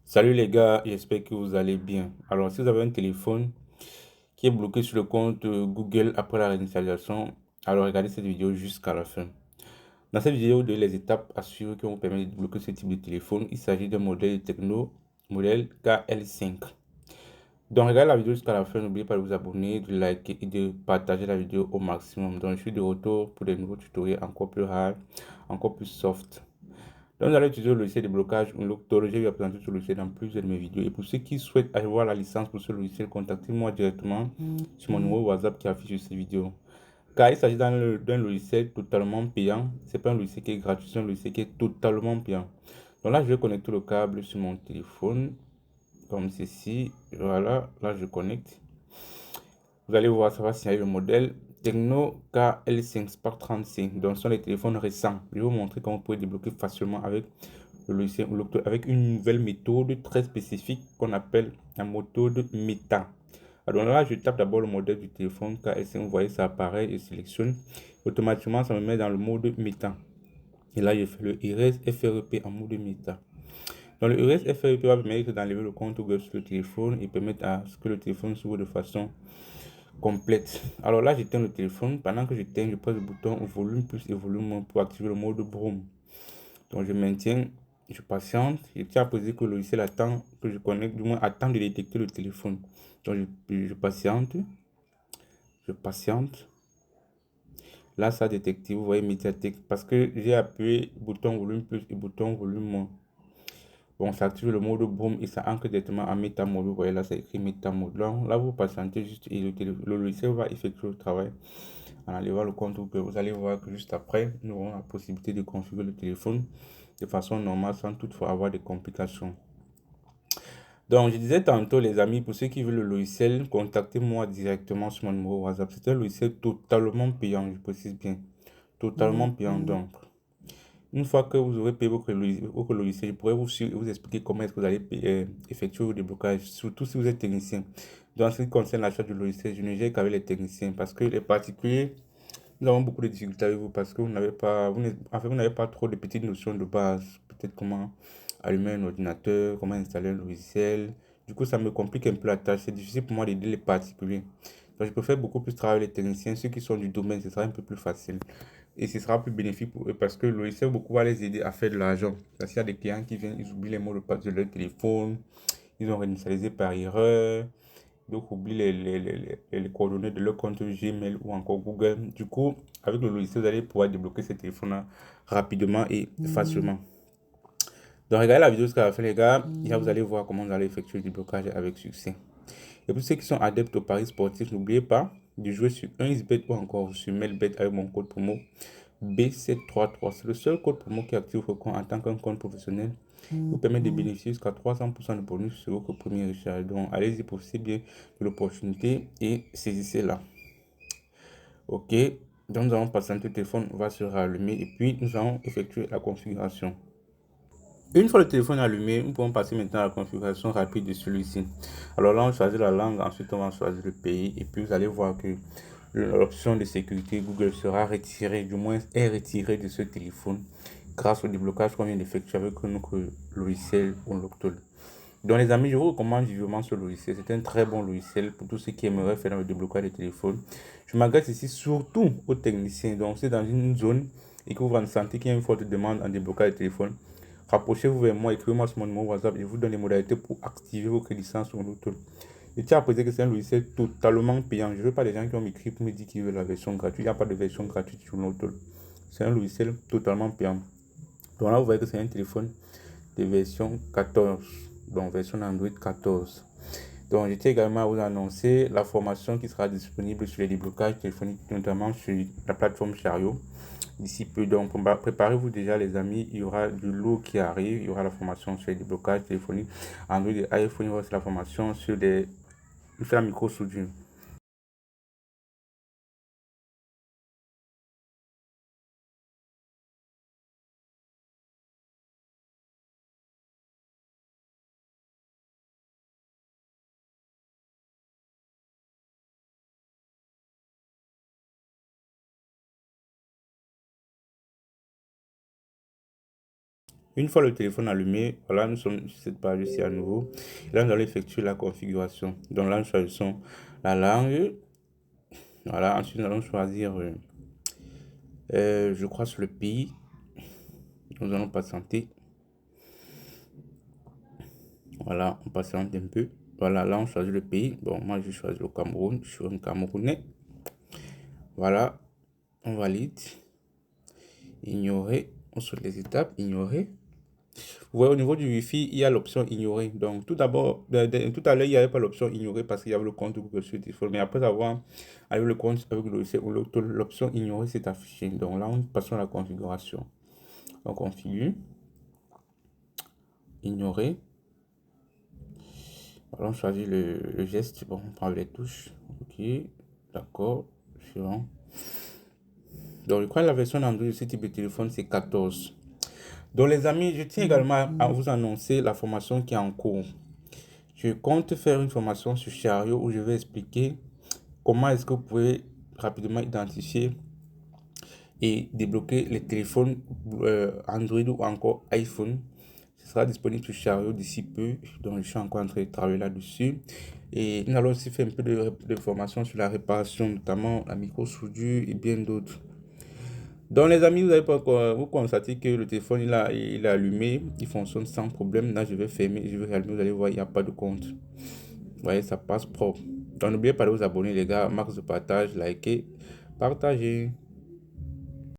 Salut les gars, j'espère que vous allez bien. Alors, si vous avez un téléphone qui est bloqué sur le compte Google après la réinitialisation, alors regardez cette vidéo jusqu'à la fin. Dans cette vidéo, de les étapes à suivre qui vont vous permettre de débloquer ce type de téléphone. Il s'agit d'un modèle Techno, modèle KL5. Donc, regardez la vidéo jusqu'à la fin. N'oubliez pas de vous abonner, de liker et de partager la vidéo au maximum. Donc, je suis de retour pour des nouveaux tutoriels encore plus hard, encore plus soft. Donc, vous allez utiliser le logiciel de blocage Unlocktor. J'ai eu à présenter ce logiciel dans plusieurs de mes vidéos. Et pour ceux qui souhaitent avoir la licence pour ce logiciel, contactez-moi directement sur mon numéro WhatsApp qui affiche sur cette vidéo. Car il s'agit d'un logiciel totalement payant. C'est pas un logiciel qui est gratuit, c'est un logiciel qui est totalement payant. Donc là, je vais connecter le câble sur mon téléphone, comme ceci. Voilà, là, je connecte. Vous allez voir, ça va signaler le modèle Tecno KL5 Spark 35. Donc, ce sont les téléphones récents. Je vais vous montrer comment vous pouvez débloquer facilement avec le logiciel avec une nouvelle méthode très spécifique qu'on appelle la méthode méta. Alors là, je tape d'abord le modèle du téléphone KS5. Vous voyez, ça apparaît, je sélectionne. Automatiquement, ça me met dans le mode méta. Et là, je fais le RS FRP en mode méta. Donc, le RS FRP va permettre d'enlever le compte Google sur le téléphone et permettre à ce que le téléphone s'ouvre de façon complète. Alors là, j'éteins le téléphone. Pendant que j'éteins, je presse le bouton volume plus et volume moins pour activer le mode Brome. Donc, je maintiens, je patiente. Je tiens à préciser que le logiciel attend que je connecte, du moins attend de détecter le téléphone. Donc, je patiente, je patiente. Là, ça a détecté, vous voyez, médiathèque, parce que j'ai appuyé bouton volume plus et bouton volume moins. Bon, ça active le mode boom et ça ancre directement en méta mode. Vous voyez là, c'est écrit méta mode. Là, vous patientez juste et le logiciel va effectuer le travail en enlevant le compte Google. Vous allez voir que juste après, nous aurons la possibilité de configurer le téléphone de façon normale sans toutefois avoir des complications. Donc, je disais tantôt, les amis, pour ceux qui veulent le logiciel, contactez-moi directement sur mon numéro WhatsApp. C'est un logiciel totalement payant, je précise bien. Totalement payant. Donc, une fois que vous aurez payé votre logiciel, je pourrai vous expliquer comment est-ce que vous allez effectuer vos déblocages, surtout si vous êtes technicien. Donc, en ce qui concerne l'achat du logiciel, je ne gère qu'avec les techniciens parce que les particuliers, nous avons beaucoup de difficultés avec vous parce que vous n'avez pas, en fait, vous n'avez pas trop de petites notions de base. Peut-être comment allumer un ordinateur, comment installer un logiciel. Du coup, ça me complique un peu la tâche. C'est difficile pour moi d'aider les particuliers. Donc, je préfère beaucoup plus travailler avec les techniciens. Ceux qui sont du domaine, ce sera un peu plus facile. Et ce sera plus bénéfique pour eux parce que le logiciel beaucoup va les aider à faire de l'argent. Parce qu'il y a des clients qui viennent, ils oublient les mots de passe de leur téléphone, ils ont réinitialisé par erreur, donc oublient les coordonnées de leur compte Gmail ou encore Google. Du coup, avec le logiciel, vous allez pouvoir débloquer ces téléphones-là rapidement et facilement. Donc, regardez la vidéo jusqu'à la fin, les gars. Et là, vous allez voir comment vous allez effectuer le déblocage avec succès. Et pour ceux qui sont adeptes au paris sportif, n'oubliez pas de jouer sur 1xBet ou encore sur Melbet avec mon code promo B733. C'est le seul code promo qui active votre compte en tant qu'un compte professionnel. Vous permet de bénéficier jusqu'à 300% de bonus sur votre premier recharge. Donc, allez-y, profitez bien de l'opportunité et saisissez-la. OK. Donc, nous allons patienter, le téléphone va se rallumer et puis nous allons effectuer la configuration. Une fois le téléphone allumé, nous pouvons passer maintenant à la configuration rapide de celui-ci. Alors là, on choisit la langue, ensuite on va choisir le pays et puis vous allez voir que l'option de sécurité Google sera retirée, du moins est retirée de ce téléphone grâce au déblocage qu'on vient d'effectuer avec notre logiciel Unlocktool. Donc les amis, je vous recommande vivement ce logiciel. C'est un très bon logiciel pour tous ceux qui aimeraient faire le déblocage des téléphones. Je m'adresse ici surtout aux techniciens. Donc c'est dans une zone et que vous sentez qu'il y a une forte demande en déblocage des téléphones. Rapprochez-vous vers moi, écrivez-moi sur mon numéro WhatsApp et je vous donne les modalités pour activer vos licences sur Unlocktool. Je tiens à préciser que c'est un logiciel totalement payant. Je ne veux pas des gens qui ont écrit pour me dire qu'ils veulent la version gratuite. Il n'y a pas de version gratuite sur Unlocktool. C'est un logiciel totalement payant. Donc là, vous voyez que c'est un téléphone de version 14, donc version Android 14. Donc, je tiens également à vous annoncer la formation qui sera disponible sur les déblocages téléphoniques, notamment sur la plateforme Chariot. D'ici peu, donc préparez-vous déjà les amis, il y aura du lot qui arrive, il y aura la formation sur les déblocages téléphoniques, Android et iPhone, il y aura aussi la formation sur la micro-soudure. Une fois le téléphone allumé, voilà, nous sommes sur cette page ici à nouveau. Et là, nous allons effectuer la configuration. Donc là, nous choisissons la langue. Voilà, ensuite, nous allons choisir, je crois, sur le pays. Nous allons patienter. Voilà, on patiente un peu. Voilà, là, on choisit le pays. Bon, moi, je choisis le Cameroun. Je suis un Camerounais. Voilà, on valide. Ignorer. On saute les étapes. Ignorer. Vous voyez, au niveau du Wi-Fi, il y a l'option ignorer. Donc, tout d'abord, tout à l'heure, il n'y avait pas l'option ignorer parce qu'il y avait le compte Google sur le téléphone. Mais après avoir avec le compte avec le logiciel, l'option ignorer s'est affichée. Donc là, on passe à la configuration. On configure. Ignorer. Alors, on choisit le geste. Bon, on prend les touches. Ok. D'accord. Suivant. Donc, je crois que la version d'Android de ce type de téléphone, c'est 14. Donc, les amis, je tiens également à vous annoncer la formation qui est en cours. Je compte faire une formation sur Chariot où je vais expliquer comment est-ce que vous pouvez rapidement identifier et débloquer les téléphones Android ou encore iPhone. Ce sera disponible sur Chariot d'ici peu. Donc, je suis encore en train de travailler là-dessus. Et nous allons aussi faire un peu de formation sur la réparation, notamment la micro-soudure et bien d'autres. Donc, les amis, vous allez pas vous constatez que le téléphone il est allumé, il fonctionne sans problème. Là, je vais fermer, je vais rallumer. Vous allez voir, il n'y a pas de compte. Vous voyez, ça passe propre. Donc, n'oubliez pas de vous abonner, les gars. Max de partage, likez, partagez.